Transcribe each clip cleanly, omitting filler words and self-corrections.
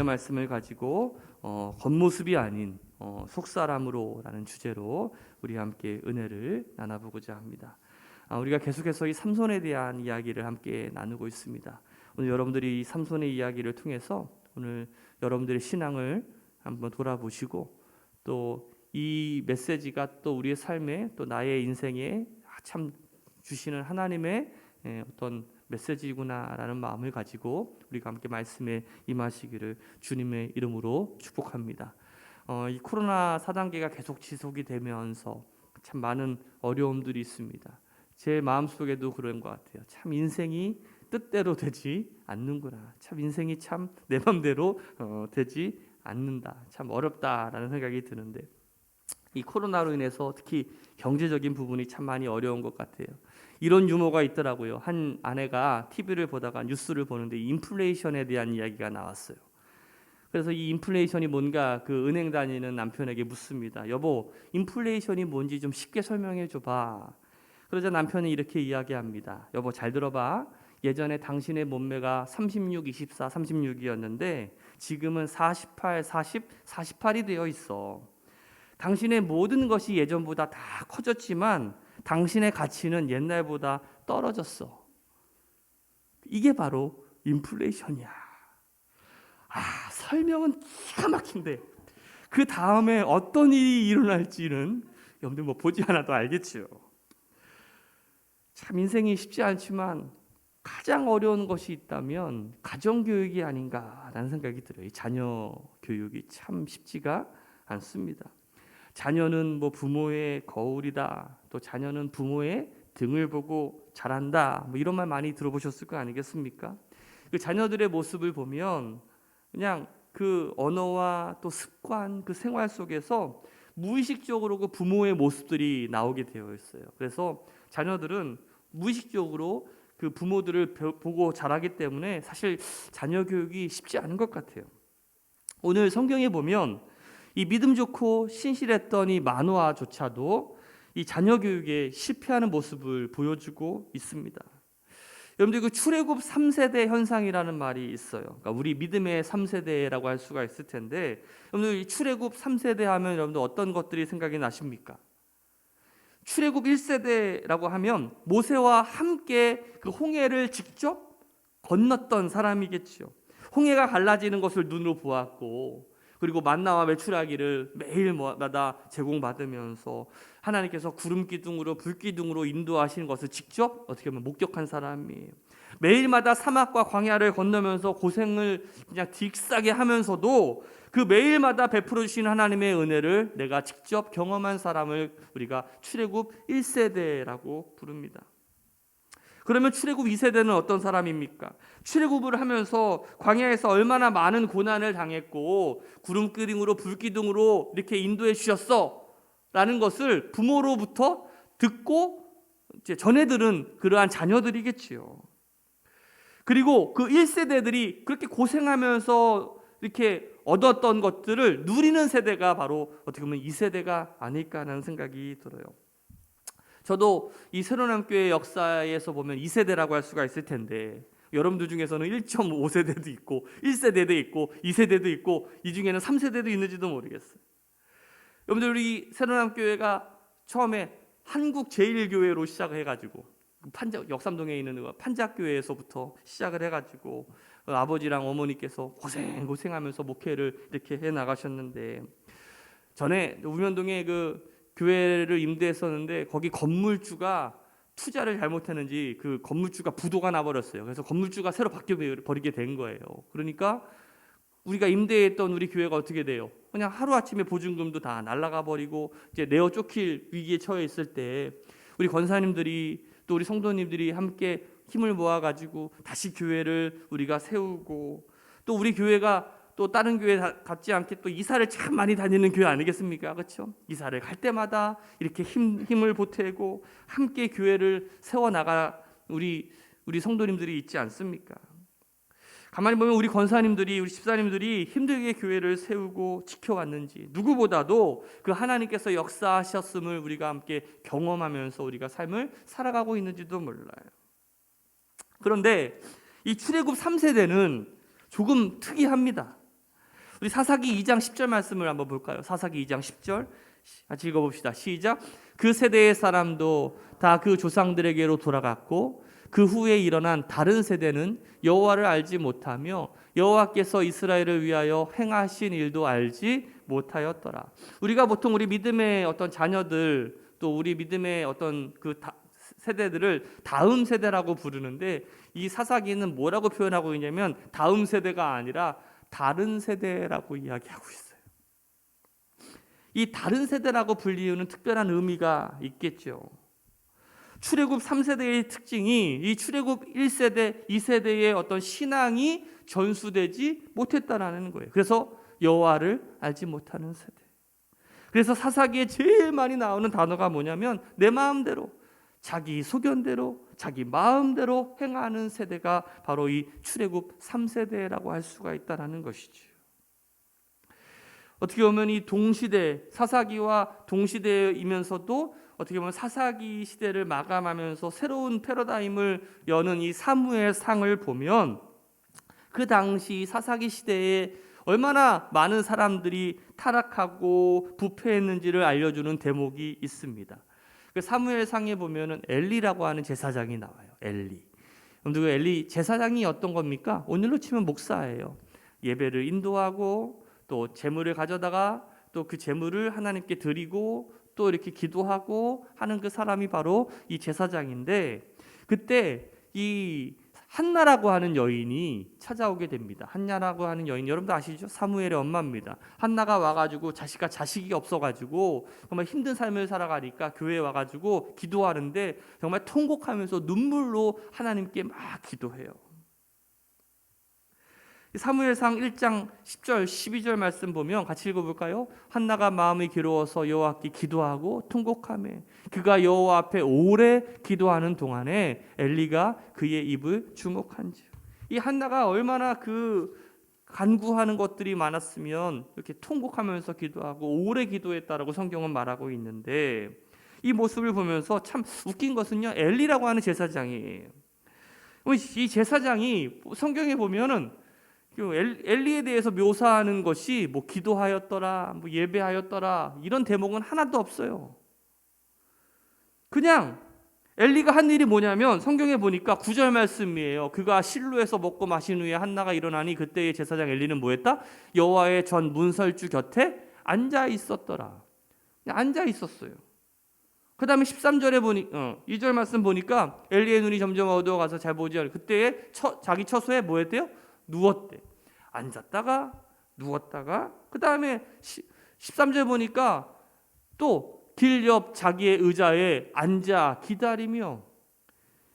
오늘의 말씀을 가지고 겉모습이 아닌 속사람으로라는 주제로 우리 함께 은혜를 나눠보고자 합니다. 우리가 계속해서 이 삼손에 대한 이야기를 함께 나누고 있습니다. 오늘 여러분들이 이 삼손의 이야기를 통해서 오늘 여러분들의 신앙을 한번 돌아보시고 또 이 메시지가 또 우리의 삶에 또 나의 인생에 참 주시는 하나님의 어떤 메시지구나라는 마음을 가지고 우리가 함께 말씀에 임하시기를 주님의 이름으로 축복합니다. 이 코로나 4단계가 계속 지속이 되면서 참 많은 어려움들이 있습니다. 제 마음속에도 그런 것 같아요. 참 인생이 뜻대로 되지 않는구나. 참 인생이 참 내 맘대로 되지 않는다. 참 어렵다라는 생각이 드는데 이 코로나로 인해서 특히 경제적인 부분이 참 많이 어려운 것 같아요. 이런 유머가 있더라고요. 한 아내가 TV를 보다가 뉴스를 보는데 인플레이션에 대한 이야기가 나왔어요. 그래서 이 인플레이션이 뭔가 그 은행 다니는 남편에게 묻습니다. 여보, 인플레이션이 뭔지 좀 쉽게 설명해 줘봐. 그러자 남편이 이렇게 이야기합니다. 여보, 잘 들어봐. 예전에 당신의 몸매가 36, 24, 36이었는데 지금은 48, 40, 48이 되어 있어. 당신의 모든 것이 예전보다 다 커졌지만 당신의 가치는 옛날보다 떨어졌어. 이게 바로 인플레이션이야. 설명은 기가 막힌데 그 다음에 어떤 일이 일어날지는 여러분들 보지 않아도 알겠죠. 참 인생이 쉽지 않지만 가장 어려운 것이 있다면 가정교육이 아닌가라는 생각이 들어요. 이 자녀 교육이 참 쉽지가 않습니다. 자녀는 부모의 거울이다. 또 자녀는 부모의 등을 보고 자란다. 이런 말 많이 들어보셨을 거 아니겠습니까? 그 자녀들의 모습을 보면 그냥 그 언어와 또 습관, 그 생활 속에서 무의식적으로 그 부모의 모습들이 나오게 되어 있어요. 그래서 자녀들은 무의식적으로 그 부모들을 보고 자라기 때문에 사실 자녀 교육이 쉽지 않은 것 같아요. 오늘 성경에 보면 이 믿음 좋고 신실했던 이 마노아조차도 이 자녀 교육에 실패하는 모습을 보여주고 있습니다. 여러분들 그 출애굽 3세대 현상이라는 말이 있어요. 그러니까 우리 믿음의 3세대라고 할 수가 있을 텐데 여러분들 이 출애굽 3세대 하면 여러분들 어떤 것들이 생각이 나십니까? 출애굽 1세대라고 하면 모세와 함께 그 홍해를 직접 건넜던 사람이겠죠. 홍해가 갈라지는 것을 눈으로 보았고 그리고 만나와 메추라기를 매일마다 제공받으면서 하나님께서 구름 기둥으로 불 기둥으로 인도하시는 것을 직접 어떻게 보면 목격한 사람이에요. 매일마다 사막과 광야를 건너면서 고생을 그냥 딕싸게 하면서도 그 매일마다 베풀어 주시는 하나님의 은혜를 내가 직접 경험한 사람을 우리가 출애굽 1세대라고 부릅니다. 그러면 출애굽 2세대는 어떤 사람입니까? 출애굽을 하면서 광야에서 얼마나 많은 고난을 당했고 구름 기둥으로 불 기둥으로 이렇게 인도해 주셨어 라는 것을 부모로부터 듣고 이제 전해 들은 그러한 자녀들이겠지요. 그리고 그 1세대들이 그렇게 고생하면서 이렇게 얻었던 것들을 누리는 세대가 바로 어떻게 보면 2세대가 아닐까 하는 생각이 들어요. 저도 이 새로남교회 역사에서 보면 2세대라고 할 수가 있을 텐데 여러분들 중에서는 1.5세대도 있고 1세대도 있고 2세대도 있고 이 중에는 3세대도 있는지도 모르겠어요. 여러분들 우리 새로남교회가 처음에 한국제일교회로 시작을 해가지고 역삼동에 있는 판작교회에서부터 시작을 해가지고 아버지랑 어머니께서 고생하면서 목회를 이렇게 해나가셨는데 전에 우면동에 그 교회를 임대했었는데 거기 건물주가 투자를 잘못했는지 그 건물주가 부도가 나버렸어요. 그래서 건물주가 새로 바뀌어 버리게 된 거예요. 그러니까 우리가 임대했던 우리 교회가 어떻게 돼요? 그냥 하루아침에 보증금도 다 날아가 버리고 이제 내어 쫓길 위기에 처해 있을 때 우리 권사님들이 또 우리 성도님들이 함께 힘을 모아가지고 다시 교회를 우리가 세우고 또 우리 교회가 또 다른 교회 같지 않게 또 이사를 참 많이 다니는 교회 아니겠습니까? 그렇죠? 이사를 갈 때마다 이렇게 힘을 보태고 함께 교회를 세워나가 우리 성도님들이 있지 않습니까? 가만히 보면 우리 권사님들이 우리 집사님들이 힘들게 교회를 세우고 지켜왔는지 누구보다도 그 하나님께서 역사하셨음을 우리가 함께 경험하면서 우리가 삶을 살아가고 있는지도 몰라요. 그런데 이 출애굽 3세대는 조금 특이합니다. 우리 사사기 2장 10절 말씀을 한번 볼까요? 사사기 2장 10절 같이 읽어봅시다. 시작. 그 세대의 사람도 다 그 조상들에게로 돌아갔고 그 후에 일어난 다른 세대는 여호와를 알지 못하며 여호와께서 이스라엘을 위하여 행하신 일도 알지 못하였더라. 우리가 보통 우리 믿음의 어떤 자녀들 또 우리 믿음의 어떤 그 세대들을 다음 세대라고 부르는데 이 사사기는 뭐라고 표현하고 있냐면 다음 세대가 아니라 다른 세대라고 이야기하고 있어요. 이 다른 세대라고 불리우는 특별한 의미가 있겠죠. 출애굽 3세대의 특징이 이 출애굽 1세대, 2세대의 어떤 신앙이 전수되지 못했다라는 거예요. 그래서 여호와를 알지 못하는 세대. 그래서 사사기에 제일 많이 나오는 단어가 뭐냐면 내 마음대로, 자기 소견대로, 자기 마음대로 행하는 세대가 바로 이 출애굽 3세대라고 할 수가 있다라는 것이죠. 어떻게 보면 이 동시대, 사사기와 동시대이면서도 어떻게 보면 사사기 시대를 마감하면서 새로운 패러다임을 여는 이 사무엘상을 보면 그 당시 사사기 시대에 얼마나 많은 사람들이 타락하고 부패했는지를 알려주는 대목이 있습니다. 그 사무엘상에 보면은 엘리라고 하는 제사장이 나와요. 엘리. 그럼 그 엘리 제사장이 어떤 겁니까? 오늘로 치면 목사예요. 예배를 인도하고 또 제물을 가져다가 또 그 제물을 하나님께 드리고 또 이렇게 기도하고 하는 그 사람이 바로 이 제사장인데 그때 이 한나라고 하는 여인이 찾아오게 됩니다. 한나라고 하는 여인 여러분도 아시죠? 사무엘의 엄마입니다. 한나가 와가지고 자식이 없어가지고 정말 힘든 삶을 살아가니까 교회에 와가지고 기도하는데 정말 통곡하면서 눈물로 하나님께 막 기도해요. 사무엘상 1장 10절 12절 말씀 보면 같이 읽어볼까요? 한나가 마음이 괴로워서 여호와께 기도하고 통곡하며 그가 여호와 앞에 오래 기도하는 동안에 엘리가 그의 입을 주목한지요. 이 한나가 얼마나 그 간구하는 것들이 많았으면 이렇게 통곡하면서 기도하고 오래 기도했다라고 성경은 말하고 있는데 이 모습을 보면서 참 웃긴 것은요, 엘리라고 하는 제사장이에요. 이 제사장이 성경에 보면은 엘리에 대해서 묘사하는 것이 뭐 기도하였더라, 뭐 예배하였더라 이런 대목은 하나도 없어요. 그냥 엘리가 한 일이 뭐냐면 성경에 보니까 9절 말씀이에요. 그가 실로에서 먹고 마신 후에 한나가 일어나니 그때의 제사장 엘리는 뭐했다? 여호와의 전 문설주 곁에 앉아 있었더라. 그냥 앉아 있었어요. 그 다음에 13절에 보니 2절 말씀 보니까 엘리의 눈이 점점 어두워가서 잘 보지 않고 그때에 자기 처소에 뭐했대요? 누웠대. 앉았다가 누웠다가 그 다음에 13절 보니까 또 길 옆 자기의 의자에 앉아 기다리며,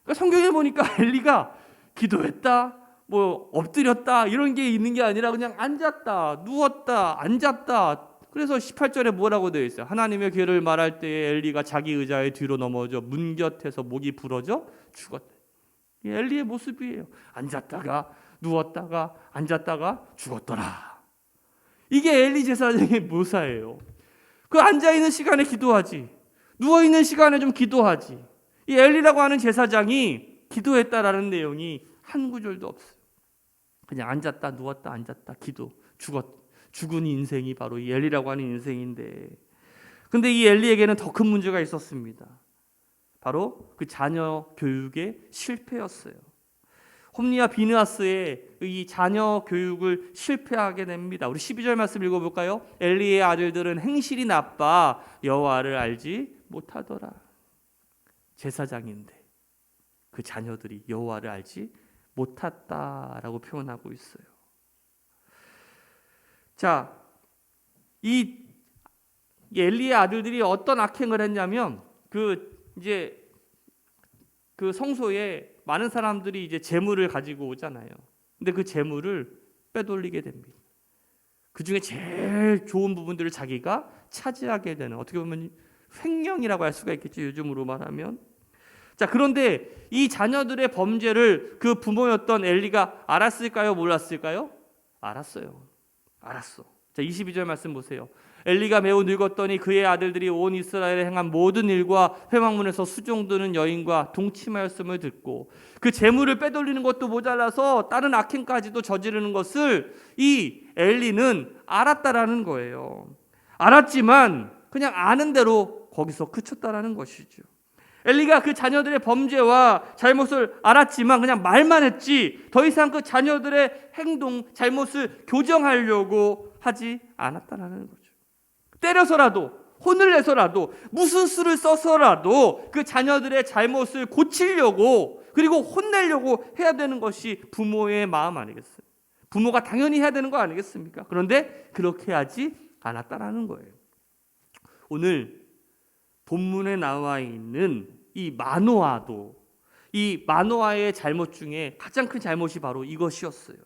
그러니까 성경에 보니까 엘리가 기도했다 뭐 엎드렸다 이런 게 있는 게 아니라 그냥 앉았다 누웠다 앉았다. 그래서 18절에 뭐라고 되어 있어요? 하나님의 괴를 말할 때에 엘리가 자기 의자의 뒤로 넘어져 문 곁에서 목이 부러져 죽었다. 이 엘리의 모습이에요. 앉았다가 누웠다가 앉았다가 죽었더라. 이게 엘리 제사장의 묘사예요. 그 앉아있는 시간에 기도하지, 누워있는 시간에 좀 기도하지. 이 엘리라고 하는 제사장이 기도했다라는 내용이 한 구절도 없어요. 그냥 앉았다 누웠다 앉았다 기도, 죽은 인생이 바로 이 엘리라고 하는 인생인데, 근데 이 엘리에게는 더 큰 문제가 있었습니다. 바로 그 자녀 교육의 실패였어요. 홈리와 비느하스의 이 자녀 교육을 실패하게 됩니다. 우리 12절 말씀 읽어볼까요? 엘리의 아들들은 행실이 나빠 여호와를 알지 못하더라. 제사장인데 그 자녀들이 여호와를 알지 못했다라고 표현하고 있어요. 자, 이 엘리의 아들들이 어떤 악행을 했냐면 그 성소에 많은 사람들이 이제 재물을 가지고 오잖아요. 근데 그 재물을 빼돌리게 됩니다. 그 중에 제일 좋은 부분들을 자기가 차지하게 되는, 어떻게 보면 횡령이라고 할 수가 있겠죠, 요즘으로 말하면. 자, 그런데 이 자녀들의 범죄를 그 부모였던 엘리가 알았을까요, 몰랐을까요? 알았어요. 알았어. 자, 22절 말씀 보세요. 엘리가 매우 늙었더니 그의 아들들이 온 이스라엘에 행한 모든 일과 회막문에서 수종드는 여인과 동침하였음을 듣고 그 재물을 빼돌리는 것도 모자라서 다른 악행까지도 저지르는 것을 이 엘리는 알았다라는 거예요. 알았지만 그냥 아는 대로 거기서 그쳤다라는 것이죠. 엘리가 그 자녀들의 범죄와 잘못을 알았지만 그냥 말만 했지 더 이상 그 자녀들의 행동, 잘못을 교정하려고 하지 않았다라는 거죠. 때려서라도, 혼을 내서라도, 무슨 수를 써서라도 그 자녀들의 잘못을 고치려고, 그리고 혼내려고 해야 되는 것이 부모의 마음 아니겠어요? 부모가 당연히 해야 되는 거 아니겠습니까? 그런데 그렇게 하지 않았다라는 거예요. 오늘 본문에 나와 있는 이 마노아도, 이 마노아의 잘못 중에 가장 큰 잘못이 바로 이것이었어요.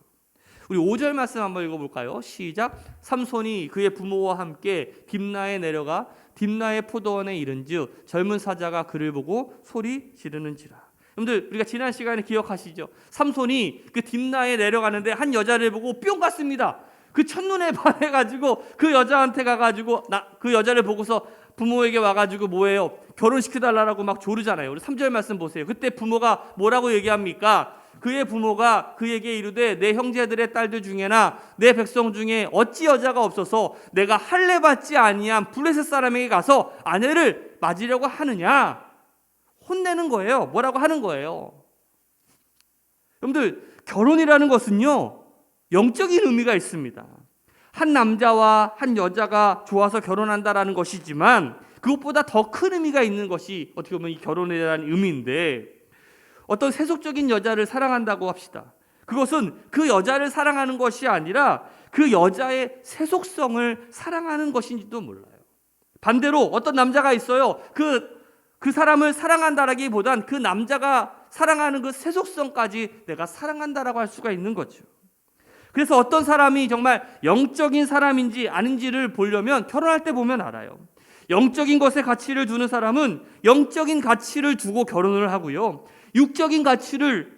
우리 5절 말씀 한번 읽어볼까요? 시작. 삼손이 그의 부모와 함께 딥나에 내려가 딥나의 포도원에 이른즉 젊은 사자가 그를 보고 소리 지르는지라. 여러분들, 우리가 지난 시간에 기억하시죠? 삼손이 그 딥나에 내려가는데 한 여자를 보고 뿅 갔습니다. 그 첫눈에 반해가지고 그 여자한테 가가지고 그 여자를 보고서 부모에게 와가지고 뭐예요? 결혼시켜달라고 막 조르잖아요. 우리 3절 말씀 보세요. 그때 부모가 뭐라고 얘기합니까? 그의 부모가 그에게 이르되 내 형제들의 딸들 중에나 내 백성 중에 어찌 여자가 없어서 내가 할례 받지 아니한 블레셋 사람에게 가서 아내를 맞으려고 하느냐? 혼내는 거예요. 뭐라고 하는 거예요. 여러분들, 결혼이라는 것은요 영적인 의미가 있습니다. 한 남자와 한 여자가 좋아서 결혼한다라는 것이지만 그것보다 더 큰 의미가 있는 것이 어떻게 보면 이 결혼이라는 의미인데, 어떤 세속적인 여자를 사랑한다고 합시다. 그것은 그 여자를 사랑하는 것이 아니라 그 여자의 세속성을 사랑하는 것인지도 몰라요. 반대로 어떤 남자가 있어요. 그 사람을 사랑한다라기보단 그 남자가 사랑하는 그 세속성까지 내가 사랑한다라고 할 수가 있는 거죠. 그래서 어떤 사람이 정말 영적인 사람인지 아닌지를 보려면 결혼할 때 보면 알아요. 영적인 것에 가치를 두는 사람은 영적인 가치를 두고 결혼을 하고요. 육적인 가치를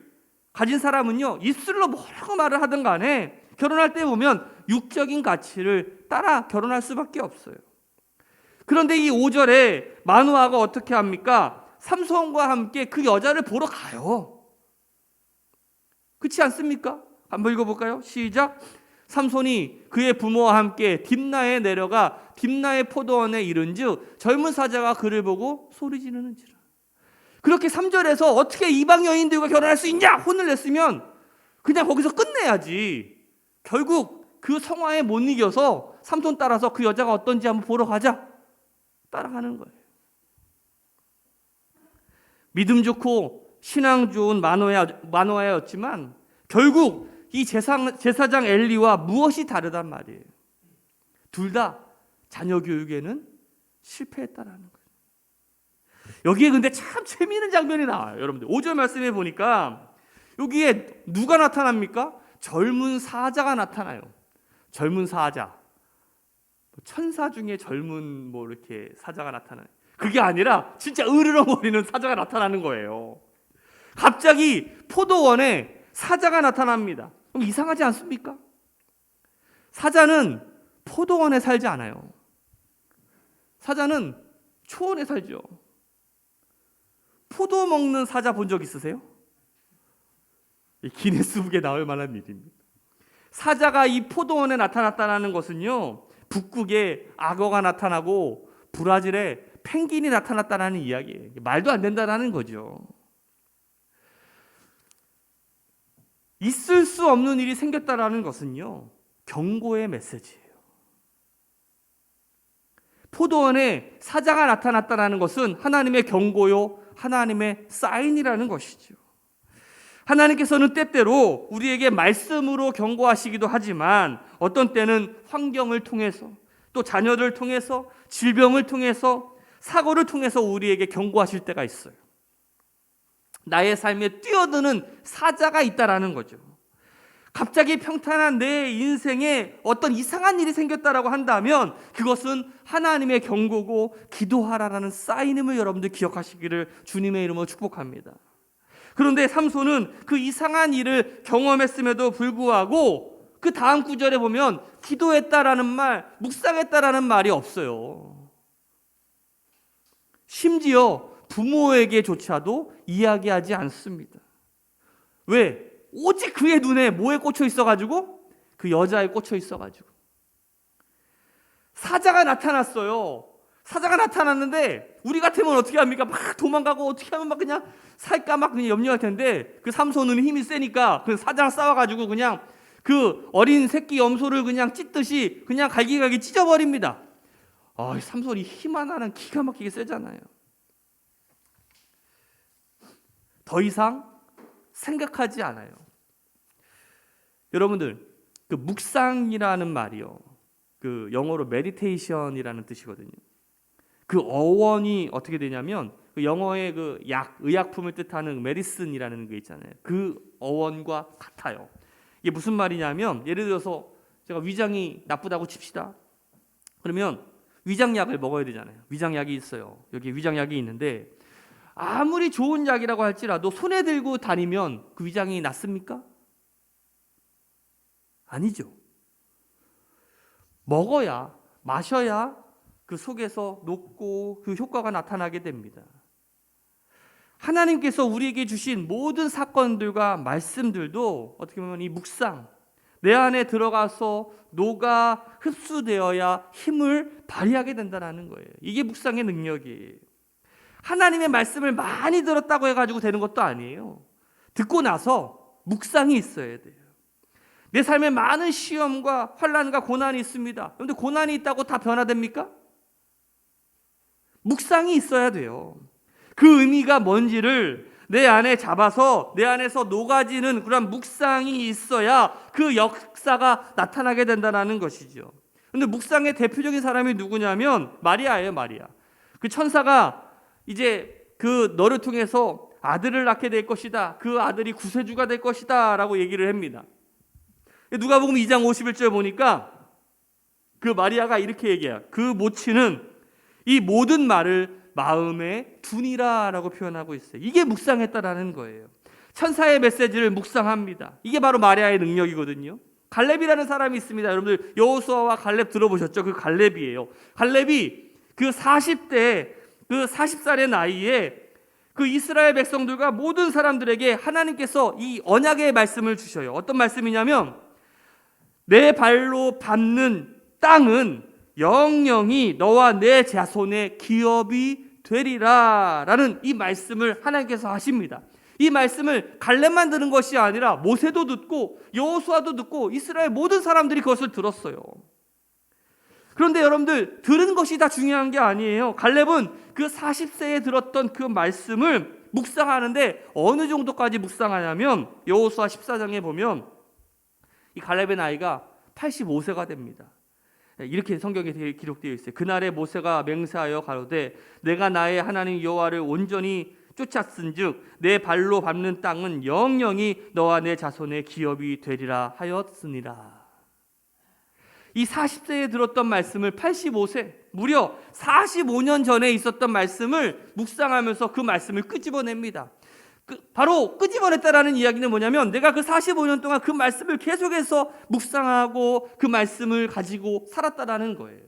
가진 사람은요, 입술로 뭐라고 말을 하든 간에 결혼할 때 보면 육적인 가치를 따라 결혼할 수밖에 없어요. 그런데 이 5절에 마노아가 어떻게 합니까? 삼손과 함께 그 여자를 보러 가요. 그렇지 않습니까? 한번 읽어볼까요? 시작. 삼손이 그의 부모와 함께 딥나에 내려가 딥나의 포도원에 이른즉 젊은 사자가 그를 보고 소리 지르는지라. 그렇게 3절에서 어떻게 이방 여인들과 결혼할 수 있냐? 혼을 냈으면 그냥 거기서 끝내야지. 결국 그 성화에 못 이겨서 삼손 따라서 그 여자가 어떤지 한번 보러 가자. 따라가는 거예요. 믿음 좋고 신앙 좋은 마노아였지만 결국 이 제사장 엘리와 무엇이 다르단 말이에요. 둘 다 자녀 교육에는 실패했다라는 거예요. 여기에 근데 참 재미있는 장면이 나와요. 여러분들 5절 말씀에 보니까 여기에 누가 나타납니까? 젊은 사자가 나타나요. 젊은 사자, 천사 중에 젊은 이렇게 사자가 나타나요. 그게 아니라 진짜 으르렁거리는 사자가 나타나는 거예요. 갑자기 포도원에 사자가 나타납니다. 그럼 이상하지 않습니까? 사자는 포도원에 살지 않아요. 사자는 초원에 살죠. 포도 먹는 사자 본 적 있으세요? 기네스북에 나올 만한 일입니다. 사자가 이 포도원에 나타났다는 것은요, 북극에 악어가 나타나고 브라질에 펭귄이 나타났다는 이야기예요. 말도 안 된다는 거죠. 있을 수 없는 일이 생겼다는 것은요, 경고의 메시지예요. 포도원에 사자가 나타났다는 것은 하나님의 경고요, 하나님의 사인이라는 것이죠. 하나님께서는 때때로 우리에게 말씀으로 경고하시기도 하지만 어떤 때는 환경을 통해서, 또 자녀를 통해서, 질병을 통해서, 사고를 통해서 우리에게 경고하실 때가 있어요. 나의 삶에 뛰어드는 사자가 있다라는 거죠. 갑자기 평탄한 내 인생에 어떤 이상한 일이 생겼다라고 한다면 그것은 하나님의 경고고 기도하라라는 사인임을 여러분들 기억하시기를 주님의 이름으로 축복합니다. 그런데 삼손은 그 이상한 일을 경험했음에도 불구하고 그 다음 구절에 보면 기도했다라는 말, 묵상했다라는 말이 없어요. 심지어 부모에게조차도 이야기하지 않습니다. 왜? 오직 그의 눈에 뭐에 꽂혀 있어가지고? 그 여자에 꽂혀 있어가지고. 사자가 나타났어요. 사자가 나타났는데 우리 같으면 어떻게 합니까? 막 도망가고 어떻게 하면 막 그냥 살까 막 그냥 염려할 텐데 그 삼손은 힘이 세니까 그 사자랑 싸워가지고 그냥 그 어린 새끼 염소를 그냥 찢듯이 그냥 갈기갈기 찢어버립니다. 삼손이 힘 하나는 기가 막히게 세잖아요. 더 이상 생각하지 않아요. 여러분들, 그 묵상이라는 말이요, 그 영어로 메디테이션이라는 뜻이거든요. 그 어원이 어떻게 되냐면 그 영어의 그 의약품을 뜻하는 메디슨이라는 게 있잖아요. 그 어원과 같아요. 이게 무슨 말이냐면, 예를 들어서 제가 위장이 나쁘다고 칩시다. 그러면 위장약을 먹어야 되잖아요. 위장약이 있어요. 여기 위장약이 있는데 아무리 좋은 약이라고 할지라도 손에 들고 다니면 그 위장이 낫습니까? 아니죠. 먹어야, 마셔야 그 속에서 녹고 그 효과가 나타나게 됩니다. 하나님께서 우리에게 주신 모든 사건들과 말씀들도 어떻게 보면 이 묵상, 내 안에 들어가서 녹아 흡수되어야 힘을 발휘하게 된다는 거예요. 이게 묵상의 능력이에요. 하나님의 말씀을 많이 들었다고 해가지고 되는 것도 아니에요. 듣고 나서 묵상이 있어야 돼요. 내 삶에 많은 시험과 환난과 고난이 있습니다. 그런데 고난이 있다고 다 변화됩니까? 묵상이 있어야 돼요. 그 의미가 뭔지를 내 안에 잡아서 내 안에서 녹아지는 그런 묵상이 있어야 그 역사가 나타나게 된다는 것이죠. 그런데 묵상의 대표적인 사람이 누구냐면 마리아예요. 마리아. 그 천사가 이제 그 너를 통해서 아들을 낳게 될 것이다. 그 아들이 구세주가 될 것이다 라고 얘기를 합니다. 누가복음 2장 51절 보니까 그 마리아가 이렇게 얘기해요. 그 모친은 이 모든 말을 마음에 두니라 라고 표현하고 있어요. 이게 묵상했다라는 거예요. 천사의 메시지를 묵상합니다. 이게 바로 마리아의 능력이거든요. 갈렙이라는 사람이 있습니다. 여러분들 여호수아와 갈렙 들어보셨죠? 그 갈렙이에요. 갈렙이 그 40대 그 40살의 나이에 그 이스라엘 백성들과 모든 사람들에게 하나님께서 이 언약의 말씀을 주셔요. 어떤 말씀이냐면 내 발로 밟는 땅은 영영이 너와 내 자손의 기업이 되리라 라는 이 말씀을 하나님께서 하십니다. 이 말씀을 갈렙만 들은 것이 아니라 모세도 듣고 여호수아도 듣고 이스라엘 모든 사람들이 그것을 들었어요. 그런데 여러분들, 들은 것이 다 중요한 게 아니에요. 갈렙은 그 40세에 들었던 그 말씀을 묵상하는데 어느 정도까지 묵상하냐면 여호수아 14장에 보면 이 갈렙의 나이가 85세가 됩니다. 이렇게 성경에 기록되어 있어요. 그날에 모세가 맹세하여 가로되 내가 나의 하나님 여호와를 온전히 쫓았은즉 내 발로 밟는 땅은 영영이 너와 내 자손의 기업이 되리라 하였으니라. 이 40세에 들었던 말씀을 85세, 무려 45년 전에 있었던 말씀을 묵상하면서 그 말씀을 끄집어냅니다. 바로 끄집어냈다라는 이야기는 뭐냐면 내가 그 45년 동안 그 말씀을 계속해서 묵상하고 그 말씀을 가지고 살았다라는 거예요.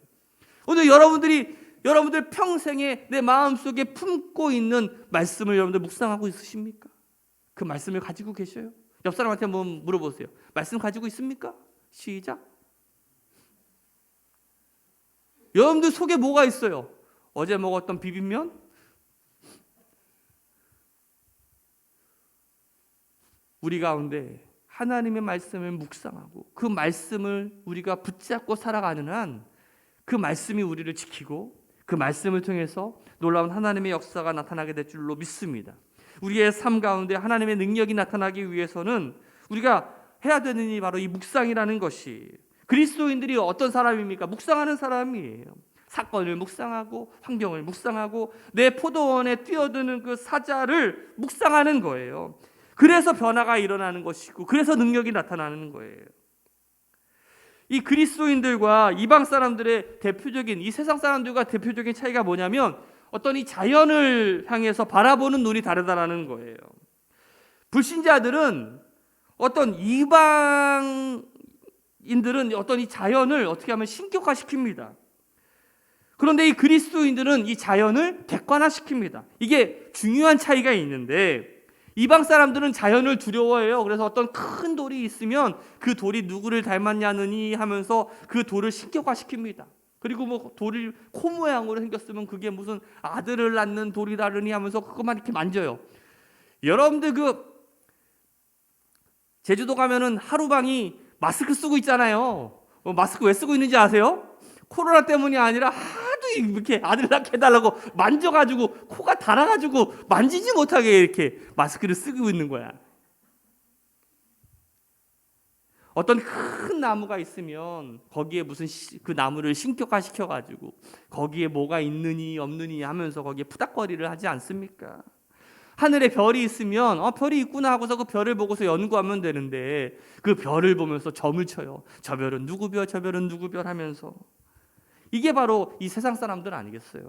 오늘 여러분들 평생에 내 마음속에 품고 있는 말씀을 여러분들 묵상하고 있으십니까? 그 말씀을 가지고 계셔요? 옆 사람한테 한번 물어보세요. 말씀 가지고 있습니까? 시작. 여러분들 속에 뭐가 있어요? 어제 먹었던 비빔면? 우리 가운데 하나님의 말씀을 묵상하고 그 말씀을 우리가 붙잡고 살아가는 한 그 말씀이 우리를 지키고 그 말씀을 통해서 놀라운 하나님의 역사가 나타나게 될 줄로 믿습니다. 우리의 삶 가운데 하나님의 능력이 나타나기 위해서는 우리가 해야 되는 일이 바로 이 묵상이라는 것이, 그리스도인들이 어떤 사람입니까? 묵상하는 사람이에요. 사건을 묵상하고 환경을 묵상하고 내 포도원에 뛰어드는 그 사자를 묵상하는 거예요. 그래서 변화가 일어나는 것이고 그래서 능력이 나타나는 거예요. 이 그리스도인들과 이방 사람들의 대표적인, 이 세상 사람들과 대표적인 차이가 뭐냐면 어떤 이 자연을 향해서 바라보는 눈이 다르다라는 거예요. 불신자들은 어떤 이방인들은 어떤 이 자연을 어떻게 하면 신격화시킵니다. 그런데 이 그리스도인들은 이 자연을 객관화시킵니다. 이게 중요한 차이가 있는데 이방 사람들은 자연을 두려워해요. 그래서 어떤 큰 돌이 있으면 그 돌이 누구를 닮았냐느니 하면서 그 돌을 신격화시킵니다. 그리고 뭐 돌이 코 모양으로 생겼으면 그게 무슨 아들을 낳는 돌이다르니 하면서 그것만 이렇게 만져요. 여러분들 제주도 가면은 하루방이 마스크 쓰고 있잖아요. 마스크 왜 쓰고 있는지 아세요? 코로나 때문이 아니라 하도 이렇게 아들 낳게 해달라고 만져가지고 코가 닳아가지고 만지지 못하게 이렇게 마스크를 쓰고 있는 거야. 어떤 큰 나무가 있으면 거기에 무슨 그 나무를 신격화시켜가지고 거기에 뭐가 있느니 없느니 하면서 거기에 푸닥거리를 하지 않습니까? 하늘에 별이 있으면 별이 있구나 하고서 그 별을 보고서 연구하면 되는데 그 별을 보면서 점을 쳐요. 저 별은 누구 별, 저 별은 누구 별 하면서. 이게 바로 이 세상 사람들 아니겠어요?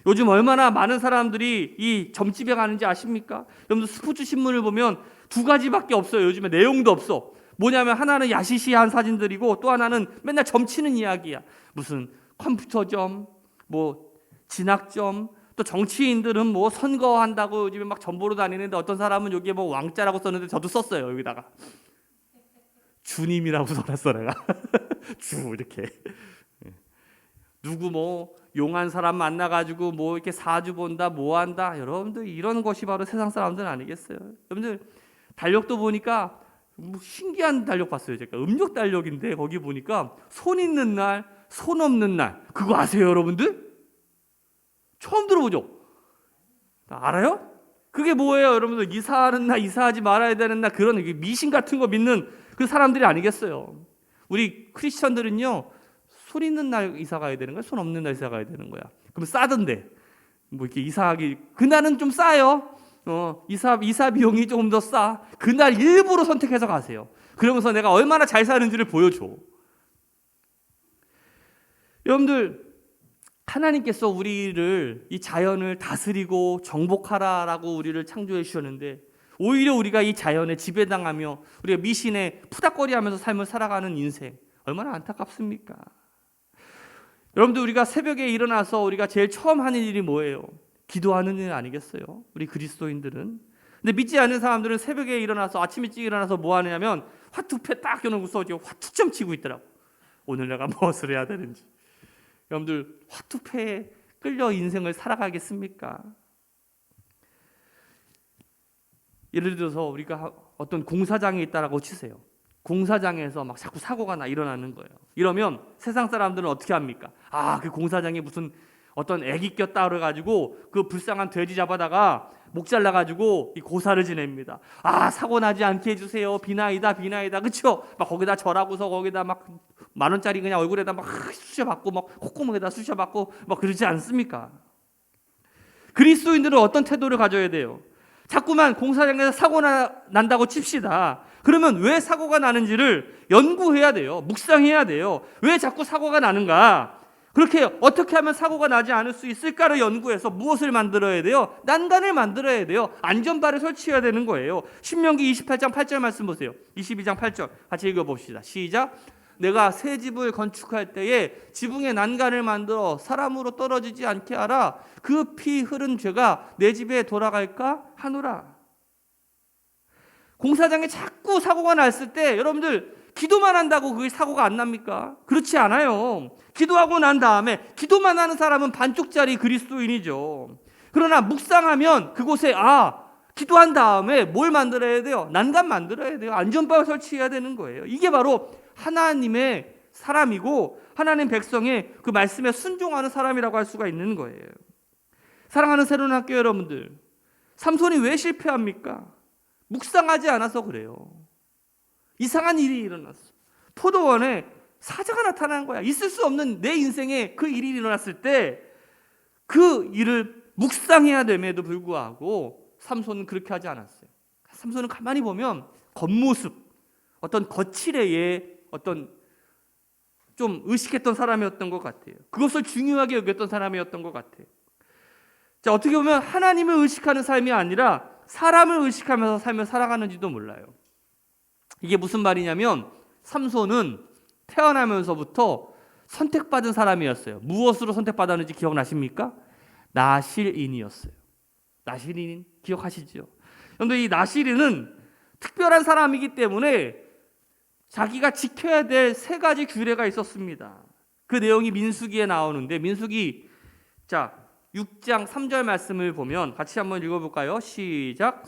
요즘 얼마나 많은 사람들이 이 점집에 가는지 아십니까? 여러분들 스포츠 신문을 보면 두 가지밖에 없어요. 요즘에 내용도 없어. 뭐냐면 하나는 야시시한 사진들이고 또 하나는 맨날 점치는 이야기야. 무슨 컴퓨터점, 뭐 진학점, 또 정치인들은 뭐 선거한다고 요즘에 막 전보로 다니는데 어떤 사람은 여기에 뭐 왕자라고 썼는데 저도 썼어요. 여기다가 주님이라고 써놨어 내가. 주 이렇게. 누구 뭐 용한 사람 만나가지고 뭐 이렇게 사주 본다 뭐 한다. 여러분들 이런 것이 바로 세상 사람들 아니겠어요? 여러분들 달력도 보니까 뭐 신기한 달력 봤어요. 제가 음력 달력인데 거기 보니까 손 있는 날, 손 없는 날. 그거 아세요, 여러분들? 처음 들어보죠? 알아요? 그게 뭐예요, 여러분들? 이사하는 날, 이사하지 말아야 되는 날 그런 미신 같은 거 믿는 그 사람들이 아니겠어요? 우리 크리스천들은요, 손 있는 날 이사 가야 되는 거야, 손 없는 날 이사 가야 되는 거야. 그럼 싸던데, 뭐 이렇게 이사하기 그날은 좀 싸요. 이사 비용이 조금 더 싸. 그날 일부러 선택해서 가세요. 그러면서 내가 얼마나 잘 사는지를 보여줘. 여러분들, 하나님께서 우리를 이 자연을 다스리고 정복하라라고 우리를 창조해 주셨는데 오히려 우리가 이 자연에 지배당하며 우리가 미신에 푸닥거리하면서 삶을 살아가는 인생 얼마나 안타깝습니까? 여러분들, 우리가 새벽에 일어나서 우리가 제일 처음 하는 일이 뭐예요? 기도하는 일 아니겠어요? 우리 그리스도인들은. 근데 믿지 않는 사람들은 새벽에 일어나서 아침 일찍 일어나서 뭐 하냐면 화투패 딱 껴놓고서 화투점 치고 있더라고. 오늘 내가 무엇을 해야 되는지. 여러분들, 화투패에 끌려 인생을 살아가겠습니까? 예를 들어서 우리가 어떤 공사장에 있다라고 치세요. 공사장에서 막 자꾸 사고가 일어나는 거예요. 이러면 세상 사람들은 어떻게 합니까? 그 공사장에 무슨 어떤 애기 꼈다 그래가지고 그 불쌍한 돼지 잡아다가 목 잘라가지고 이 고사를 지냅니다. 사고 나지 않게 해주세요. 비나이다 비나이다. 그쵸? 막 거기다 절하고서 거기다 막 10,000원짜리 그냥 얼굴에다 막 쑤셔받고 막 콧구멍에다 쑤셔받고 막 그러지 않습니까? 그리스도인들은 어떤 태도를 가져야 돼요? 자꾸만 공사장에서 사고 난다고 칩시다. 그러면 왜 사고가 나는지를 연구해야 돼요. 묵상해야 돼요. 왜 자꾸 사고가 나는가? 그렇게 어떻게 하면 사고가 나지 않을 수 있을까를 연구해서 무엇을 만들어야 돼요? 난간을 만들어야 돼요. 안전바를 설치해야 되는 거예요. 신명기 28장 8절 말씀 보세요. 22장 8절 같이 읽어봅시다. 시작. 내가 새 집을 건축할 때에 지붕에 난간을 만들어 사람으로 떨어지지 않게 하라. 그 피 흐른 죄가 내 집에 돌아갈까 하노라. 공사장에 자꾸 사고가 났을 때 여러분들 기도만 한다고 그게 사고가 안 납니까? 그렇지 않아요. 기도하고 난 다음에 기도만 하는 사람은 반쪽짜리 그리스도인이죠. 그러나 묵상하면 그곳에 기도한 다음에 뭘 만들어야 돼요? 난간 만들어야 돼요. 안전바를 설치해야 되는 거예요. 이게 바로 하나님의 사람이고 하나님 백성의 그 말씀에 순종하는 사람이라고 할 수가 있는 거예요. 사랑하는 새로운 학교 여러분들, 삼손이 왜 실패합니까? 묵상하지 않아서 그래요. 이상한 일이 일어났어. 포도원에 사자가 나타난 거야. 있을 수 없는 내 인생에 그 일이 일어났을 때 그 일을 묵상해야 됨에도 불구하고 삼손은 그렇게 하지 않았어요. 삼손은 가만히 보면 겉모습, 어떤 거칠애의 어떤 좀 의식했던 사람이었던 것 같아요. 그것을 중요하게 여겼던 사람이었던 것 같아요. 자, 어떻게 보면 하나님을 의식하는 삶이 아니라 사람을 의식하면서 삶을 살아가는지도 몰라요. 이게 무슨 말이냐면 삼손은 태어나면서부터 선택받은 사람이었어요. 무엇으로 선택받았는지 기억나십니까? 나실인이었어요. 나실인 기억하시죠? 그런데 이 나실인은 특별한 사람이기 때문에 자기가 지켜야 될 3가지 규례가 있었습니다. 그 내용이 민수기에 나오는데 민수기 6장 3절 말씀을 보면 같이 한번 읽어볼까요? 시작.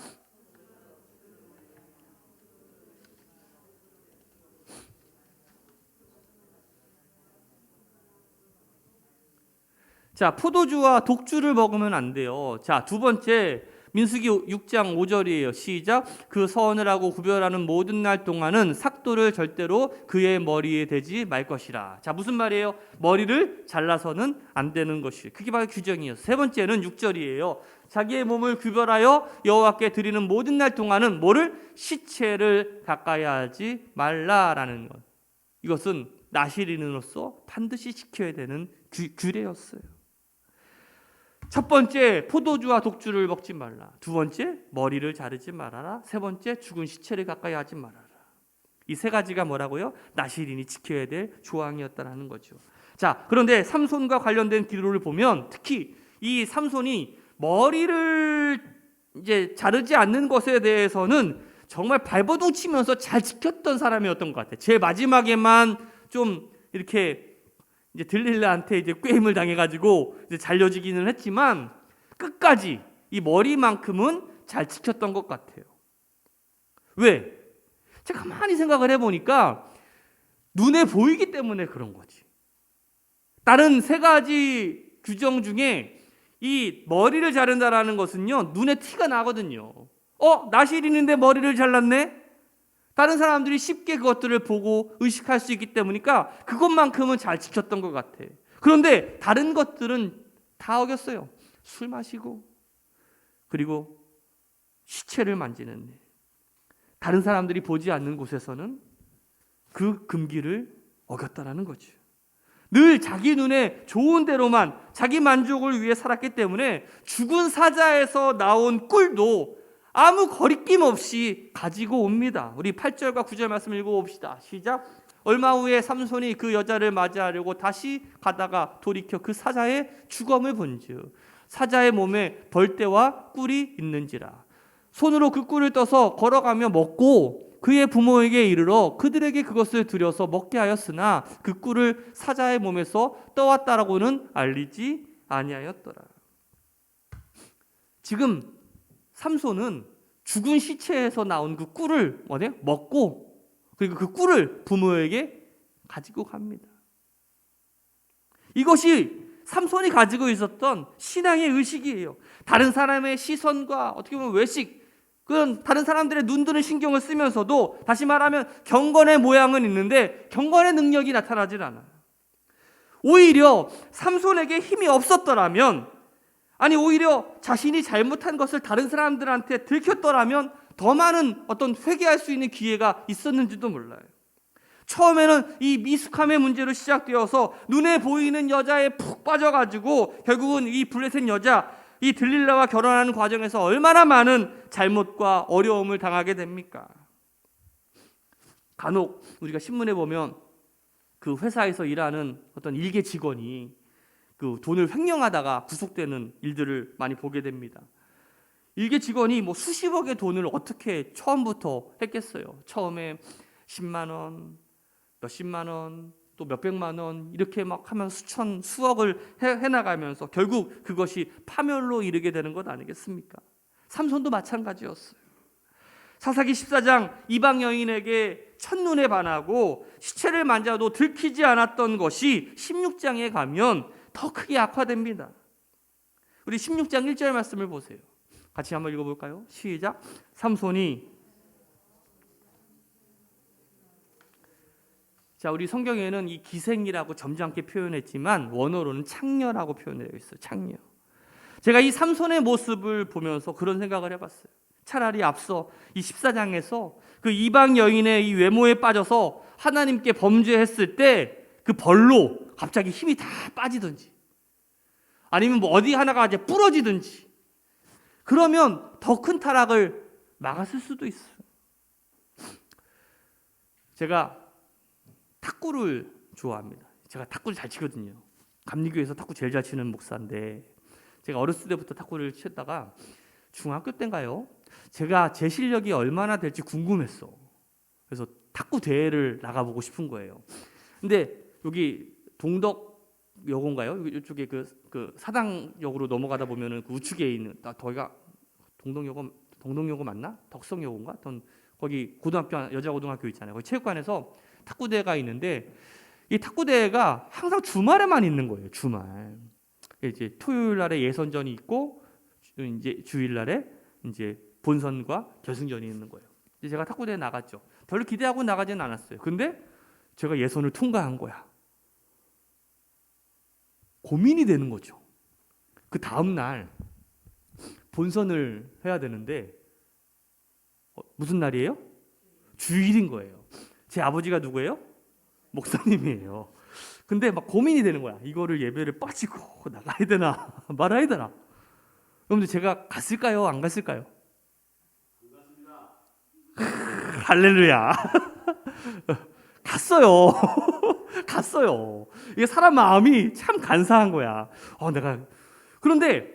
포도주와 독주를 먹으면 안 돼요. 두 번째 민수기 6장 5절이에요. 시작. 그 서원을 하고 구별하는 모든 날 동안은 삭도를 절대로 그의 머리에 대지 말 것이라. 무슨 말이에요? 머리를 잘라서는 안 되는 것이. 그게 바로 규정이에요. 세 번째는 6절이에요. 자기의 몸을 구별하여 여호와께 드리는 모든 날 동안은 뭐를? 시체를 가까이 하지 말라라는 것. 이것은 나실인으로서 반드시 지켜야 되는 규례였어요. 첫 번째, 포도주와 독주를 먹지 말라. 두 번째, 머리를 자르지 말아라. 세 번째, 죽은 시체를 가까이 하지 말아라. 이 세 가지가 뭐라고요? 나실인이 지켜야 될 조항이었다라는 거죠. 그런데 삼손과 관련된 기록을 보면 특히 이 삼손이 머리를 이제 자르지 않는 것에 대해서는 정말 발버둥 치면서 잘 지켰던 사람이었던 것 같아요. 제일 마지막에만 좀 이렇게 이제 들릴라한테 이제 꾀임을 당해가지고 이제 잘려지기는 했지만 끝까지 이 머리만큼은 잘 지켰던 것 같아요. 왜? 제가 가만히 생각을 해보니까 눈에 보이기 때문에 그런 거지. 다른 세 가지 규정 중에 이 머리를 자른다라는 것은요 눈에 티가 나거든요. 나실인인데 머리를 잘랐네? 다른 사람들이 쉽게 그것들을 보고 의식할 수 있기 때문이니까 그것만큼은 잘 지켰던 것 같아. 그런데 다른 것들은 다 어겼어요. 술 마시고 그리고 시체를 만지는 일. 다른 사람들이 보지 않는 곳에서는 그 금기를 어겼다라는 거죠. 늘 자기 눈에 좋은 대로만 자기 만족을 위해 살았기 때문에 죽은 사자에서 나온 꿀도 아무 거리낌 없이 가지고 옵니다. 우리 8절과 9절 말씀 읽어봅시다. 시작. 얼마 후에 삼손이 그 여자를 맞이하려고 다시 가다가 돌이켜 그 사자의 주검을 본즉 사자의 몸에 벌떼와 꿀이 있는지라. 손으로 그 꿀을 떠서 걸어가며 먹고 그의 부모에게 이르러 그들에게 그것을 들여서 먹게 하였으나 그 꿀을 사자의 몸에서 떠왔다라고는 알리지 아니하였더라. 지금 삼손은 죽은 시체에서 나온 그 꿀을 먹고 그리고 그 꿀을 부모에게 가지고 갑니다. 이것이 삼손이 가지고 있었던 신앙의 의식이에요. 다른 사람의 시선과 어떻게 보면 외식, 그런 다른 사람들의 눈드는 신경을 쓰면서도 다시 말하면 경건의 모양은 있는데 경건의 능력이 나타나질 않아요. 오히려 삼손에게 힘이 없었더라면 오히려 자신이 잘못한 것을 다른 사람들한테 들켰더라면 더 많은 어떤 회개할 수 있는 기회가 있었는지도 몰라요. 처음에는 이 미숙함의 문제로 시작되어서 눈에 보이는 여자에 푹 빠져가지고 결국은 이 블레셋 여자, 이 들릴라와 결혼하는 과정에서 얼마나 많은 잘못과 어려움을 당하게 됩니까? 간혹 우리가 신문에 보면 그 회사에서 일하는 어떤 일개 직원이 그 돈을 횡령하다가 구속되는 일들을 많이 보게 됩니다. 일개 직원이 수십억의 돈을 어떻게 처음부터 했겠어요? 처음에 10만 원, 몇십만 원, 또 몇백만 원 이렇게 막 하면 수억을 해나가면서 결국 그것이 파멸로 이르게 되는 것 아니겠습니까? 삼손도 마찬가지였어요. 사사기 14장 이방 여인에게 첫눈에 반하고 시체를 만져도 들키지 않았던 것이 16장에 가면 더 크게 악화됩니다. 우리 16장 1절 말씀을 보세요. 같이 한번 읽어볼까요? 시작. 삼손이 우리 성경에는 이 기생이라고 점잖게 표현했지만 원어로는 창녀라고 표현되어 있어요. 창녀. 제가 이 삼손의 모습을 보면서 그런 생각을 해봤어요. 차라리 앞서 이 14장에서 그 이방 여인의 이 외모에 빠져서 하나님께 범죄했을 때 그 벌로 갑자기 힘이 다 빠지든지 아니면 어디 하나가 이제 부러지든지 그러면 더 큰 타락을 막았을 수도 있어요. 제가 탁구를 좋아합니다. 제가 탁구를 잘 치거든요. 감리교에서 탁구 제일 잘 치는 목사인데 제가 어렸을 때부터 탁구를 치다가 중학교 때인가요? 제가 제 실력이 얼마나 될지 궁금했어. 그래서 탁구 대회를 나가보고 싶은 거예요. 근데 여기 동덕여고인가요? 이쪽에 그 사당역으로 넘어가다 보면은 그 우측에 있는 거기가 동덕여고 맞나? 덕성여고인가? 거기 여자 고등학교 있잖아요. 거기 체육관에서 탁구대회가 있는데 이 탁구대회가 항상 주말에만 있는 거예요. 주말. 이제 토요일 날에 예선전이 있고 이제 주일 날에 이제 본선과 결승전이 있는 거예요. 이제 제가 탁구대회 나갔죠. 별로 기대하고 나가지는 않았어요. 근데 제가 예선을 통과한 거야. 고민이 되는 거죠. 그 다음 날 본선을 해야 되는데 무슨 날이에요? 주일인 거예요. 제 아버지가 누구예요? 목사님이에요. 근데 막 고민이 되는 거야. 이거를 예배를 빠지고 나가야 되나 말아야 되나. 여러분들 제가 갔을까요? 안 갔을까요? 할렐루야. 갔어요. 갔어요. 이게 사람 마음이 참 간사한 거야. 그런데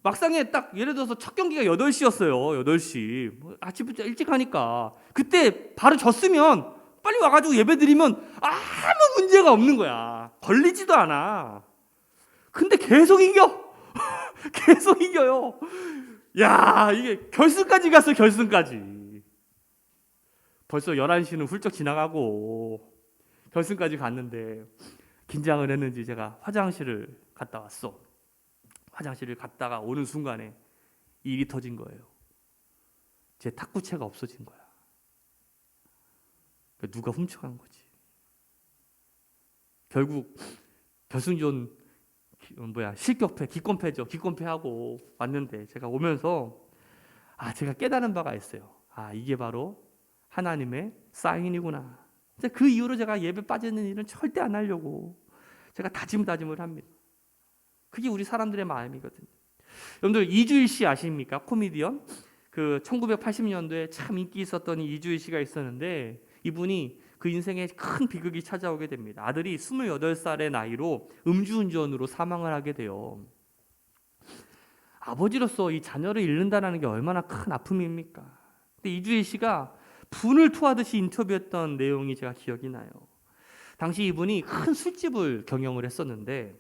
막상에 딱 예를 들어서 첫 경기가 8시였어요. 8시. 아침부터 일찍 하니까 그때 바로 졌으면 빨리 와가지고 예배 드리면 아무 문제가 없는 거야. 걸리지도 않아. 근데 계속 이겨. 계속 이겨요. 야, 이게 결승까지 갔어. 결승까지. 벌써 11시는 훌쩍 지나가고 결승까지 갔는데 긴장을 했는지 제가 화장실을 갔다 왔어. 화장실을 갔다가 오는 순간에 일이 터진 거예요. 제 탁구채가 없어진 거야. 누가 훔쳐간 거지. 결국 결승전 실격패, 기권패죠. 기권패하고 왔는데 제가 오면서 제가 깨달은 바가 있어요. 이게 바로 하나님의 사인이구나. 그 이후로 제가 예배 빠지는 일은 절대 안 하려고 제가 다짐을 합니다. 그게 우리 사람들의 마음이거든요. 여러분들 이주일 씨 아십니까? 코미디언. 그 1980년도에 참 인기 있었던 이주일 씨가 있었는데 이분이 그 인생에 큰 비극이 찾아오게 됩니다. 아들이 28살의 나이로 음주운전으로 사망을 하게 돼요. 아버지로서 이 자녀를 잃는다는 게 얼마나 큰 아픔입니까? 근데 이주일 씨가 분을 토하듯이 인터뷰했던 내용이 제가 기억이 나요. 당시 이분이 큰 술집을 경영을 했었는데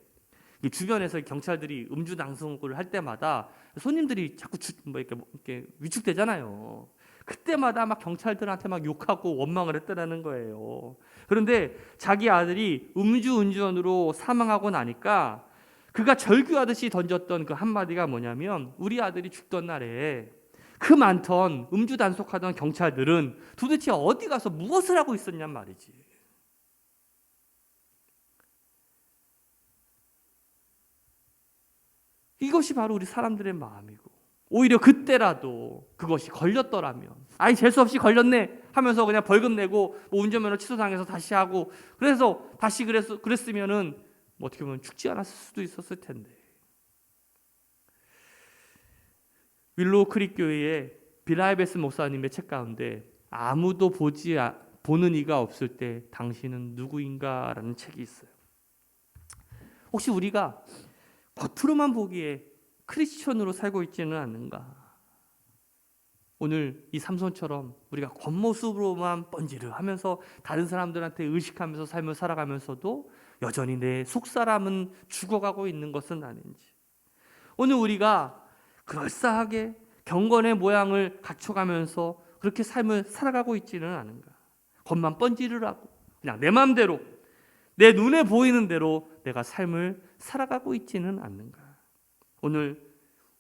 주변에서 경찰들이 음주 낭송을 할 때마다 손님들이 자꾸 이렇게 위축되잖아요. 그때마다 막 경찰들한테 막 욕하고 원망을 했다는 거예요. 그런데 자기 아들이 음주운전으로 사망하고 나니까 그가 절규하듯이 던졌던 그 한마디가 뭐냐면 우리 아들이 죽던 날에 그 많던 음주 단속하던 경찰들은 도대체 어디 가서 무엇을 하고 있었냔 말이지. 이것이 바로 우리 사람들의 마음이고 오히려 그때라도 그것이 걸렸더라면 재수없이 걸렸네 하면서 그냥 벌금 내고 운전면허 취소당해서 다시 하고 그래서 다시 그랬으면은 어떻게 보면 죽지 않았을 수도 있었을 텐데. 윌로우 크릭 교회의 빌라이베스 목사님의 책 가운데 아무도 보는 이가 없을 때 당신은 누구인가 라는 책이 있어요. 혹시 우리가 겉으로만 보기에 크리스천으로 살고 있지는 않는가? 오늘 이 삼손처럼 우리가 겉모습으로만 번지르하면서 다른 사람들한테 의식하면서 삶을 살아가면서도 여전히 내 속사람은 죽어가고 있는 것은 아닌지, 오늘 우리가 그럴싸하게 경건의 모양을 갖춰가면서 그렇게 삶을 살아가고 있지는 않은가? 겉만 번지르라고 그냥 내 마음대로 내 눈에 보이는 대로 내가 삶을 살아가고 있지는 않는가? 오늘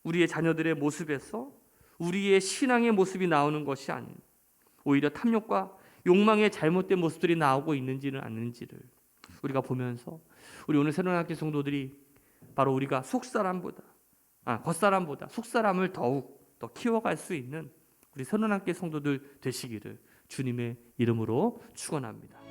우리의 자녀들의 모습에서 우리의 신앙의 모습이 나오는 것이 아닌 오히려 탐욕과 욕망의 잘못된 모습들이 나오고 있는지는 않는지를 우리가 보면서 우리 오늘 새로운학교 성도들이 바로 우리가 겉사람보다 속사람을 더욱 더 키워갈 수 있는 우리 새로운학교 성도들 되시기를 주님의 이름으로 축원합니다.